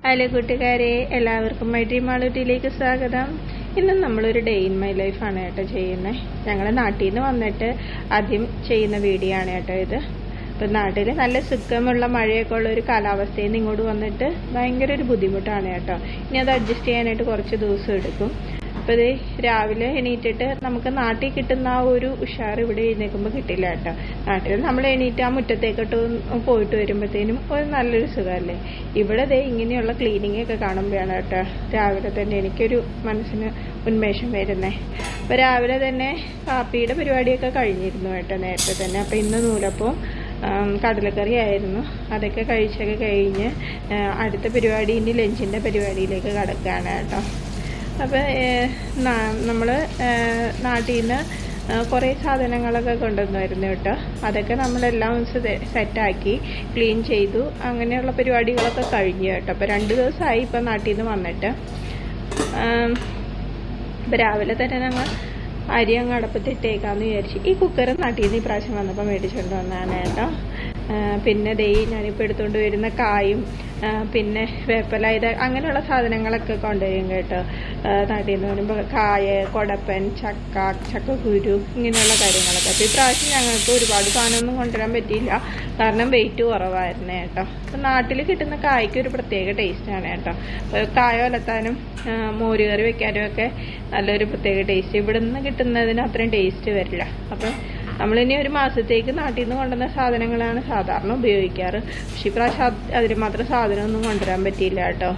Hello കൂട്ടുകാരെ, എല്ലാവർക്കും my dream മാളൂട്ടിയിലേക്ക് സ്വാഗതം. ഇന്ന് നമ്മളൊരു ഡേ ഇൻ മൈ ലൈഫാണ് കേട്ടോ ചെയ്യുന്നത്. ഞങ്ങളുടെ നാട്ടിൽ നിന്ന് വന്നിട്ട് ആദ്യം ചെയ്യുന്ന വീഡിയോ ആണ് കേട്ടോ ഇത്. ഇപ്പം നാട്ടിൽ നല്ല സുഖമുള്ള മഴയൊക്കെ ഉള്ള ഒരു കാലാവസ്ഥയിൽ നിന്ന് ഇങ്ങോട്ട് വന്നിട്ട് ഭയങ്കര ഒരു ബുദ്ധിമുട്ടാണ് കേട്ടോ. ഇനി അത് അഡ്ജസ്റ്റ് ചെയ്യാനായിട്ട് കുറച്ച് ദിവസം എടുക്കും. അപ്പോൾ ഇത് രാവിലെ എണീറ്റിട്ട് നമുക്ക് നാട്ടിൽ കിട്ടുന്ന ആ ഒരു ഉഷാർ ഇവിടെ എഴുന്നേൽക്കുമ്പോൾ കിട്ടില്ല കേട്ടോ. നാട്ടിൽ നമ്മൾ എണീറ്റ് ആ മുറ്റത്തേക്കിട്ട് പോയിട്ട് വരുമ്പോഴത്തേനും ഒരു നല്ലൊരു സുഖമല്ലേ. ഇവിടെ ദേ ഇങ്ങനെയുള്ള ക്ലീനിങ് ഒക്കെ കാണുമ്പോഴാണ് കേട്ടോ രാവിലെ തന്നെ എനിക്കൊരു മനസ്സിന് ഉന്മേഷം വരുന്നേ. അപ്പോൾ രാവിലെ തന്നെ കാപ്പിയുടെ പരിപാടിയൊക്കെ കഴിഞ്ഞിരുന്നു കേട്ടോ നേരത്തെ തന്നെ. അപ്പോൾ ഇന്ന് നൂലപ്പവും കടലക്കറി ആയിരുന്നു. അതൊക്കെ കഴിച്ചൊക്കെ കഴിഞ്ഞ് അടുത്ത പരിപാടി ഇനി ലഞ്ചിൻ്റെ പരിപാടിയിലേക്ക് കടക്കുകയാണ് കേട്ടോ. അപ്പോൾ നമ്മൾ നാട്ടിൽ നിന്ന് കുറേ സാധനങ്ങളൊക്കെ കൊണ്ടുവന്നായിരുന്നു കേട്ടോ. അതൊക്കെ നമ്മളെല്ലാം സെറ്റാക്കി ക്ലീൻ ചെയ്തു. അങ്ങനെയുള്ള പരിപാടികളൊക്കെ കഴിഞ്ഞു കേട്ടോ. അപ്പോൾ 2 ദിവസമായി ഇപ്പോൾ നാട്ടിൽ നിന്ന് വന്നിട്ട്. ഇപ്പോൾ രാവിലെ തന്നെ ഞങ്ങൾ അരി അങ്ങ് അടപ്പത്തിട്ടേക്കാന്ന് വിചാരിച്ചു. ഈ കുക്കർ നാട്ടിൽ നിന്ന് ഇപ്രാവശ്യം വന്നപ്പോൾ മേടിച്ചുകൊണ്ട് വന്നതാണ് കേട്ടോ. പിന്നെ ഞാനിപ്പോൾ എടുത്തുകൊണ്ട് വരുന്ന കായും പിന്നെ വേപ്പില ഇത് അങ്ങനെയുള്ള സാധനങ്ങളൊക്കെ കൊണ്ടുവരും കേട്ടോ. നാട്ടിൽ നിന്ന് വരുമ്പോൾ കായ, കൊടപ്പൻ, ചക്കക്കുരു ഇങ്ങനെയുള്ള കാര്യങ്ങളൊക്കെ. അപ്പോൾ ഇപ്രാവശ്യം ഞങ്ങൾക്ക് ഒരുപാട് സാധനമൊന്നും കൊണ്ടുവരാൻ പറ്റിയില്ല, കാരണം വെയിറ്റ് കുറവായിരുന്നു കേട്ടോ. അപ്പം നാട്ടിൽ കിട്ടുന്ന കായ്ക്ക് ഒരു പ്രത്യേക ടേസ്റ്റാണ് കേട്ടോ. കായ വലത്താനും മോരുകറി വെക്കാനും ഒക്കെ നല്ലൊരു പ്രത്യേക ടേസ്റ്റ്. ഇവിടെ നിന്ന് കിട്ടുന്നതിന് അത്രയും ടേസ്റ്റ് വരില്ല. അപ്പം നമ്മളിനി ഒരു മാസത്തേക്ക് നാട്ടിൽ നിന്ന് കൊണ്ടുവന്ന സാധനങ്ങളാണ് സാധാരണ ഉപയോഗിക്കാറ്. പക്ഷേ ഇപ്രാവശ്യം അതിന് മാത്രം സാധനമൊന്നും കൊണ്ടുവരാൻ പറ്റിയില്ല കേട്ടോ.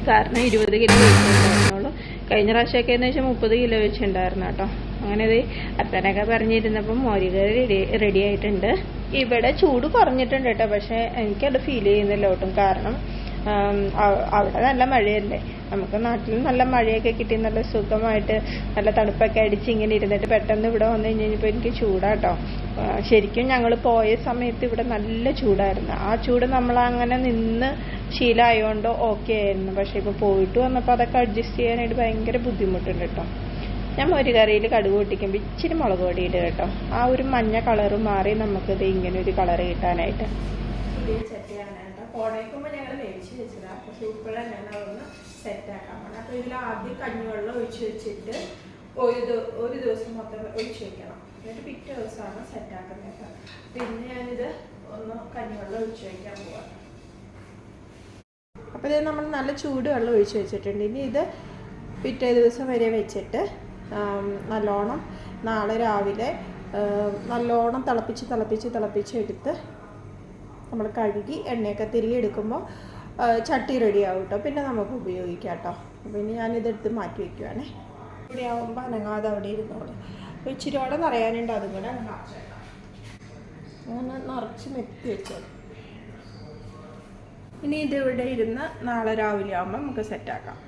കാരണം 20 കിലോ വെച്ചിട്ടുണ്ടായിരുന്നുള്ളൂ. കഴിഞ്ഞ പ്രാവശ്യമൊക്കെ എന്ന് വെച്ചാൽ 30 കിലോ വെച്ചിട്ടുണ്ടായിരുന്നു കേട്ടോ. അങ്ങനെ ഇത് അത്തനൊക്കെ പറഞ്ഞിരുന്നപ്പം മോരുകറി റെഡി ആയിട്ടുണ്ട്. ഇവിടെ ചൂട് കുറഞ്ഞിട്ടുണ്ട് കേട്ടോ. പക്ഷേ എനിക്കത് ഫീൽ ചെയ്യുന്നില്ല ഒട്ടും. കാരണം അവിടെ നല്ല മഴയല്ലേ. നമുക്ക് നാട്ടിൽ നല്ല മഴയൊക്കെ കിട്ടി നല്ല സുഖമായിട്ട് നല്ല തണുപ്പൊക്കെ അടിച്ച് ഇങ്ങനെ ഇരുന്നിട്ട് പെട്ടെന്ന് ഇവിടെ വന്നു കഴിഞ്ഞപ്പോൾ എനിക്ക് ചൂടാട്ടോ. ശരിക്കും ഞങ്ങൾ പോയ സമയത്ത് ഇവിടെ നല്ല ചൂടായിരുന്നു. ആ ചൂട് നമ്മളങ്ങനെ നിന്ന് ശീലമായതുകൊണ്ട് ഓക്കെ ആയിരുന്നു. പക്ഷേ ഇപ്പോൾ പോയിട്ട് വന്നപ്പോൾ അതൊക്കെ അഡ്ജസ്റ്റ് ചെയ്യാനായിട്ട് ഭയങ്കര ബുദ്ധിമുട്ടുണ്ട് കേട്ടോ. ഞാൻ ഒരു കറിയിൽ കടുക് പൊട്ടിക്കുമ്പോൾ ഇച്ചിരി മുളക് പൊടി ഇടുക കേട്ടോ. ആ ഒരു മഞ്ഞ കളറ് മാറി നമുക്കിത് ഇങ്ങനെ ഒരു കളറ് കിട്ടാനായിട്ട്. ഇതേ ചട്ടിയാണ് കേട്ടോ. കോടയ്ക്കുമ്പോൾ ഞങ്ങൾ മേടിച്ച് വെച്ചതാണ്. പക്ഷേ ഇപ്പോഴാണ് ഞങ്ങളതൊന്ന് സെറ്റാക്കാൻ പോകണം. അപ്പോൾ ഇതിൽ ആദ്യം കഞ്ഞിവെള്ളം ഒഴിച്ച് വെച്ചിട്ട് ഒരു ദിവസം മൊത്തം ഒഴിച്ച് വെക്കണം. എന്നിട്ട് പിറ്റേ ദിവസമാണ് സെറ്റാക്കുന്നത് കേട്ടോ. പിന്നെ ഞാനിത് ഒന്ന് കഞ്ഞിവെള്ളം ഒഴിച്ച് വയ്ക്കാൻ പോവാം. അപ്പോൾ ഇത് നമ്മൾ നല്ല ചൂട് വെള്ളം ഒഴിച്ച് വെച്ചിട്ടുണ്ട്. ഇനി ഇത് പിറ്റേ ദിവസം വരെ വെച്ചിട്ട് നല്ലോണം നാളെ രാവിലെ നല്ലോണം തിളപ്പിച്ച് എടുത്ത് നമ്മൾ കഴുകി എണ്ണയൊക്കെ തിരികെ എടുക്കുമ്പോൾ ചട്ടി റെഡിയാവും കേട്ടോ. പിന്നെ നമുക്ക് ഉപയോഗിക്കാം കേട്ടോ. അപ്പോൾ ഇനി ഞാനിതെടുത്ത് മാറ്റി വയ്ക്കുവാണേ. ഇവിടെ ആവുമ്പോൾ അനങ്ങാതെ അവിടെ ഇരുന്നോളൂ. അപ്പോൾ ഇച്ചിരി കൂടെ നിറയാനുണ്ട്, അതും കൂടെ അങ്ങനെ നിറച്ച് മെത്തി വെച്ചോളൂ. ഇനി ഇതിവിടെ ഇരുന്ന് നാളെ രാവിലെ ആകുമ്പോൾ നമുക്ക് സെറ്റാക്കാം.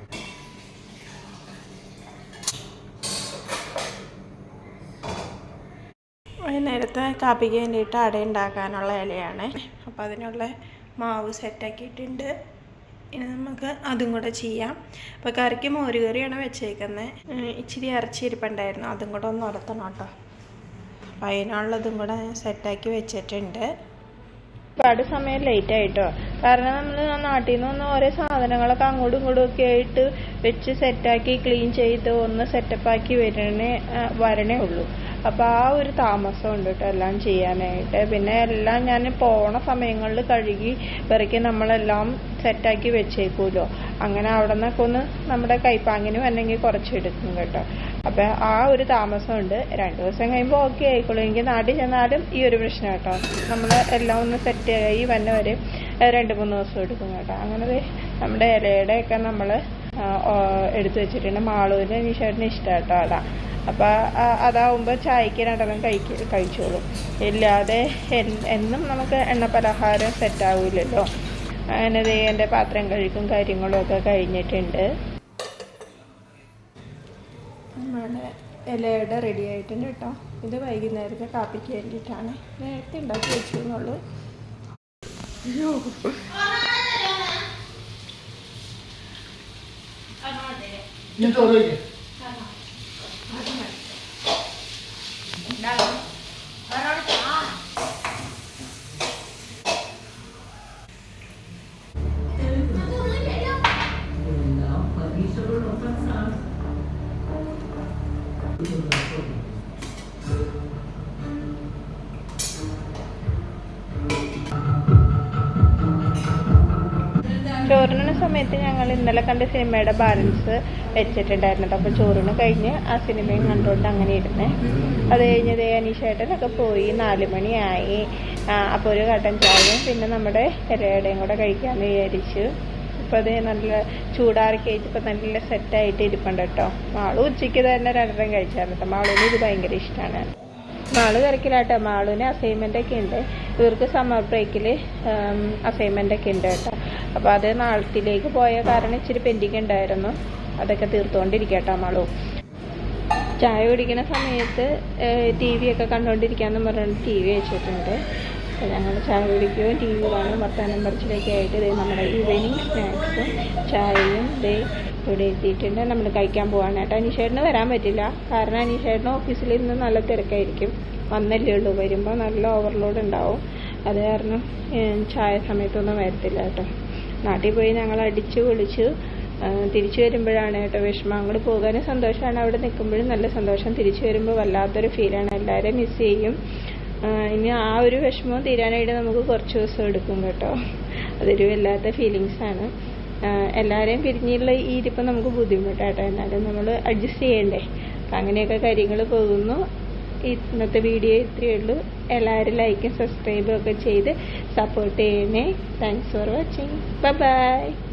നേരത്തെ കാപ്പിക്ക് വേണ്ടിയിട്ട് അട ഉണ്ടാക്കാനുള്ള ഇലയാണ്. അപ്പോൾ അതിനുള്ള മാവ് സെറ്റാക്കിയിട്ടുണ്ട്. ഇനി നമുക്ക് അതും കൂടെ ചെയ്യാം. അപ്പോൾ കറിക്ക് മോരുകറിയാണ് വെച്ചേക്കുന്നത്. ഇച്ചിരി ഇറച്ചി ഇരിപ്പുണ്ടായിരുന്നു, അതും കൂടെ ഒന്ന് ഉലത്തണം കേട്ടോ. അപ്പോൾ അതിനുള്ളതും കൂടെ സെറ്റാക്കി വെച്ചിട്ടുണ്ട്. ഒരുപാട് സമയം ലേറ്റ് ആയിട്ടോ. കാരണം നമ്മൾ നാട്ടിൽ നിന്ന് വന്ന ഓരോ സാധനങ്ങളൊക്കെ അങ്ങോട്ടും ഇങ്ങോട്ടും ഒക്കെ ആയിട്ട് വെച്ച് സെറ്റാക്കി ക്ലീൻ ചെയ്ത് ഒന്ന് സെറ്റപ്പാക്കി വരണേ ഉള്ളൂ. അപ്പോൾ ആ ഒരു താമസം ഉണ്ട് കേട്ടോ എല്ലാം ചെയ്യാനായിട്ട്. പിന്നെ എല്ലാം ഞാൻ പോണ സമയങ്ങളിൽ കഴുകി പെറുക്കി നമ്മളെല്ലാം സെറ്റാക്കി വെച്ചേക്കുമല്ലോ. അങ്ങനെ അവിടെ നിന്നൊക്കെ ഒന്ന് നമ്മുടെ കൈപ്പാങ്ങിന് വന്നെങ്കിൽ കുറച്ചെടുക്കും കേട്ടോ. അപ്പോൾ ആ ഒരു താമസമുണ്ട്. 2 ദിവസം കഴിയുമ്പോൾ ഓക്കെ ആയിക്കോളും. എനിക്ക് നാട്ടിൽ ചെന്നാലും ഈ ഒരു പ്രശ്നം കേട്ടോ. നമ്മൾ എല്ലാം ഒന്ന് സെറ്റായി വന്ന വരെ 2-3 ദിവസം എടുക്കും കേട്ടോ. അങ്ങനെ നമ്മുടെ ഇലയുടെയൊക്കെ നമ്മൾ എടുത്തു വെച്ചിട്ടുണ്ട്. മാളൂരിന് നിഷേട്ടിന് ഇഷ്ടം കേട്ടോ അതാ. അപ്പോൾ അതാവുമ്പോൾ ചായക്ക് 2 കഴിച്ചോളും. ഇല്ലാതെ എന്നും നമുക്ക് എണ്ണ പലഹാരം സെറ്റാവില്ലല്ലോ. അങ്ങനെ എൻ്റെ പാത്രം കഴുകും കാര്യങ്ങളും ഒക്കെ കഴിഞ്ഞിട്ടുണ്ട്. നമ്മുടെ ഇലയുടെ റെഡി ആയിട്ടുണ്ട് കേട്ടോ. ഇത് വൈകുന്നേരത്തെ കാപ്പിക്ക് വേണ്ടിയിട്ടാണ്. നേരത്തെ ഉണ്ടാക്കി വെച്ചു എന്നുള്ളൂ. ചോറിനുന്ന സമയത്ത് ഞങ്ങൾ ഇന്നലെ കണ്ട സിനിമയുടെ ബാലൻസ് വെച്ചിട്ടുണ്ടായിരുന്നത്. അപ്പോൾ ചോറിന് കഴിഞ്ഞ് ആ സിനിമയും കണ്ടുകൊണ്ട് അങ്ങനെ ഇരുന്നേ. അത് കഴിഞ്ഞ് അനീഷേട്ടനൊക്കെ പോയി 4 മണിയായി. അപ്പോൾ ഒരു കട്ടൻ ചായയും പിന്നെ നമ്മുടെ ഇലയുടെയും കൂടെ കഴിക്കാമെന്ന് വിചാരിച്ചു. ഇപ്പോൾ അത് നല്ല ചൂടാറിക്ക് ഇപ്പോൾ നല്ല സെറ്റായിട്ട് ഇരിപ്പുണ്ട് കേട്ടോ. മാളു ഉച്ചയ്ക്ക് തന്നെ 2 കഴിച്ചായിരുന്നു. മാളുവിന് ഇത് ഭയങ്കര ഇഷ്ടമാണ്. മാളു തിരക്കിലാട്ടോ. മാളുവിന് അസൈൻമെൻ്റൊക്കെ ഉണ്ട്. ഇവർക്ക് സമ്മർ ബ്രേക്കിൽ അസൈൻമെൻ്റൊക്കെ ഉണ്ട് കേട്ടോ. അപ്പോൾ അത് നാളത്തിലേക്ക് പോയ കാരണം ഇച്ചിരി പെൻഡിങ് ഉണ്ടായിരുന്നു. അതൊക്കെ തീർത്തുകൊണ്ടിരിക്കട്ടോ മാളു. ചായ കുടിക്കുന്ന സമയത്ത് TV ഒക്കെ കണ്ടുകൊണ്ടിരിക്കാമെന്ന് പറഞ്ഞുകൊണ്ട് TV വെച്ചിട്ടുണ്ട്. അപ്പോൾ ഞങ്ങൾ ചായ കുടിക്കുകയും TV കാണും വർത്തമാനം പറച്ചിലൊക്കെ ആയിട്ട് നമ്മുടെ ഈവനിങ് സ്നാക്സും ചായയും ഇവിടെ എത്തിയിട്ടുണ്ട്. നമ്മൾ കഴിക്കാൻ പോകാണ് കേട്ടോ. അനീഷേട്ടന് വരാൻ പറ്റില്ല, കാരണം അനീഷേട്ടന് ഓഫീസിൽ ഇന്ന് നല്ല തിരക്കായിരിക്കും. വന്നല്ലേ ഉള്ളൂ, വരുമ്പോൾ നല്ല ഓവർലോഡ് ഉണ്ടാവും. അത് കാരണം ചായ സമയത്തൊന്നും വരത്തില്ല കേട്ടോ. നാട്ടിൽ പോയി ഞങ്ങൾ അടിച്ച് പൊളിച്ച് തിരിച്ചു വരുമ്പോഴാണ് കേട്ടോ വിഷമം. അങ്ങോട്ട് പോകാനും സന്തോഷമാണ്, അവിടെ നിൽക്കുമ്പോഴും നല്ല സന്തോഷം. തിരിച്ചു വരുമ്പോൾ വല്ലാത്തൊരു ഫീലാണ്. എല്ലാവരെയും മിസ് ചെയ്യും. ഇനി ആ ഒരു വിഷമം തീരാനായിട്ട് നമുക്ക് കുറച്ച് ദിവസം എടുക്കും കേട്ടോ. അതൊരു വല്ലാത്ത ഫീലിങ്സാണ്. എല്ലാവരെയും പിരിഞ്ഞുള്ള ഈ ഇരിപ്പം നമുക്ക് ബുദ്ധിമുട്ടാട്ടോ. എന്നാലും നമ്മൾ അഡ്ജസ്റ്റ് ചെയ്യണ്ടേ. അപ്പം അങ്ങനെയൊക്കെ കാര്യങ്ങൾ പോകുന്നു. ഇന്നത്തെ വീഡിയോ ഇത്രയേ ഉള്ളൂ. എല്ലാവരും ലൈക്കും സബ്സ്ക്രൈബും ഒക്കെ ചെയ്ത് സപ്പോർട്ട് ചെയ്യണേ. Thanks for watching. ബൈ.